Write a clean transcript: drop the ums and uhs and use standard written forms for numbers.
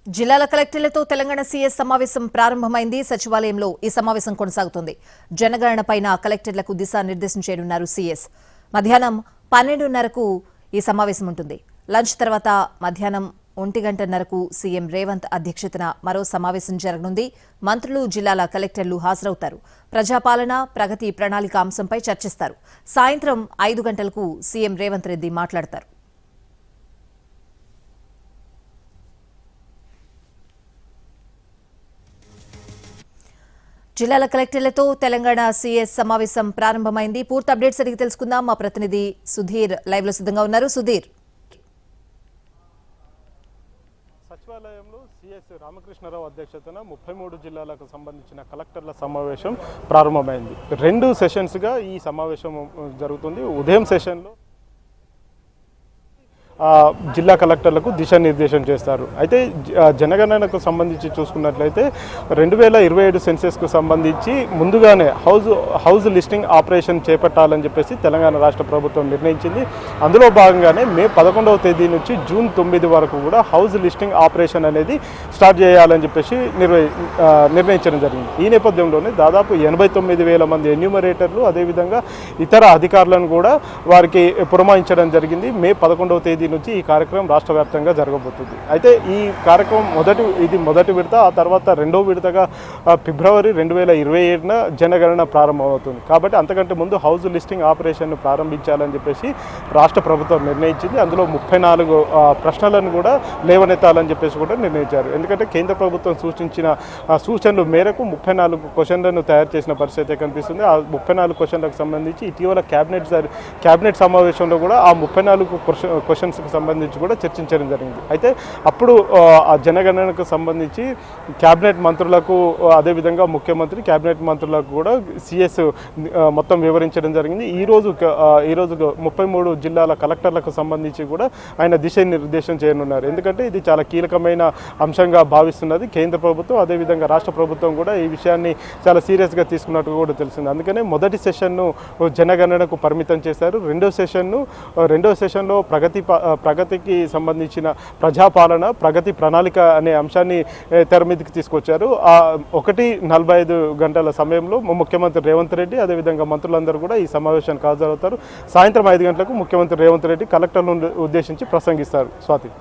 జిల్లాల కలెక్టర్లతో తెలంగాణ సీఎస్ సమావేశం ప్రారంభమైంది. సచివాలయంలో ఈ సమావేశం కొనసాగుతుంది. జనగణనపైన కలెక్టర్లకు దిశానిర్దేశం చేయనున్నారు సీఎస్. మధ్యాహ్నం 12:30కు ఈ సమావేశం ఉంటుంది. లంచ్ తర్వాత మధ్యాహ్నం 1:00కు సీఎం రేవంత్ అధ్యక్షతన మరో సమావేశం జరగనుంది. మంత్రులు, జిల్లాల కలెక్టర్లు హాజరవుతారు. ప్రజాపాలన, ప్రగతి ప్రణాళిక అంశంపై చర్చిస్తారు. సాయంత్రం 5 గంటలకు సీఎం రేవంత్ రెడ్డి మాట్లాడతారు. జిల్లాల కలెక్టర్లతో తెలంగాణ సీఎస్ సమావేశం ప్రారంభమైంది. పూర్తి అప్డేట్స్ అడిగి తెలుసుకుందాం. మా ప్రతినిధి సుధీర్ లైవ్ లో సిద్ధంగా ఉన్నారు. సుధీర్, సచివాలయంలో సీఎస్ రామకృష్ణారావు అధ్యక్షతన 33 జిల్లాలకు సంబంధించిన కలెక్టర్ల సమావేశం ప్రారంభమైంది. 2 సెషన్స్గా ఈ సమావేశం జరుగుతుంది. ఉదయం సెషన్లో జిల్లా కలెక్టర్లకు దిశానిర్దేశం చేస్తారు. అయితే జనగణనకు సంబంధించి చూసుకున్నట్లయితే 2027 సెన్సెస్కు సంబంధించి ముందుగానే హౌస్ లిస్టింగ్ ఆపరేషన్ చేపట్టాలని చెప్పేసి తెలంగాణ రాష్ట్ర ప్రభుత్వం నిర్ణయించింది. అందులో భాగంగానే మే 11వ తేదీ నుంచి జూన్ 9 వరకు కూడా హౌస్ లిస్టింగ్ ఆపరేషన్ అనేది స్టార్ట్ చేయాలని చెప్పేసి నిర్ణయించడం జరిగింది. ఈ నేపథ్యంలోనే దాదాపు 89,000 మంది ఎన్యూమరేటర్లు, అదేవిధంగా ఇతర అధికారులను కూడా వారికి పురమాయించడం జరిగింది. మే 11వ తేదీ నుంచి ఈ కార్యక్రమం రాష్ట్ర వ్యాప్తంగా జరగబోతుంది. అయితే ఈ కార్యక్రమం మొదటి విడత, ఆ తర్వాత రెండో విడతగా ఫిబ్రవరి 2027న జనగణన ప్రారంభమవుతుంది. కాబట్టి అంతకంటే ముందు హౌస్ లిస్టింగ్ ఆపరేషన్ను ప్రారంభించాలని చెప్పేసి రాష్ట్ర ప్రభుత్వం నిర్ణయించింది. అందులో 34 ప్రశ్నలను కూడా లేవనెత్తాలని చెప్పేసి కూడా నిర్ణయించారు. ఎందుకంటే కేంద్ర ప్రభుత్వం సూచించిన సూచనల మేరకు 34 క్వశ్చన్లను తయారు చేసిన పరిస్థితి కనిపిస్తుంది. ఆ 34 క్వశ్చన్లకు సంబంధించి ఇటీవల క్యాబినెట్ సమావేశంలో కూడా ఆ 34 క్వశ్చన్స్కి సంబంధించి కూడా చర్చించడం జరిగింది. అయితే అప్పుడు ఆ జనగణనకు సంబంధించి క్యాబినెట్ మంత్రులకు, అదేవిధంగా ముఖ్యమంత్రి, క్యాబినెట్ మంత్రులకు కూడా సీఎస్ మొత్తం వివరించడం జరిగింది. ఈరోజు 33 జిల్లాల కలెక్టర్లకు సంబంధించి కూడా ఆయన దిశానిర్దేశం చేయనున్నారు. ఎందుకంటే ఇది చాలా కీలకమైన అంశంగా భావిస్తున్నది కేంద్ర ప్రభుత్వం. అదేవిధంగా రాష్ట్ర ప్రభుత్వం కూడా ఈ విషయాన్ని చాలా సీరియస్గా తీసుకున్నట్టు కూడా తెలిసింది. అందుకనే మొదటి సెషన్ను జనగణనకు పరిమితం చేశారు. రెండో సెషన్లో ప్రగతికి సంబంధించిన ప్రజాపాలన, ప్రగతి ప్రణాళిక అనే అంశాన్ని తెర మీదకి తీసుకొచ్చారు. 1:45 గంటల సమయంలో ముఖ్యమంత్రి రేవంత్ రెడ్డి, అదేవిధంగా మంత్రులందరూ కూడా ఈ సమావేశానికి హాజరవుతారు. సాయంత్రం 5 గంటలకు ముఖ్యమంత్రి రేవంత్ రెడ్డి కలెక్టర్లను ఉద్దేశించి ప్రసంగిస్తారు. స్వాతి.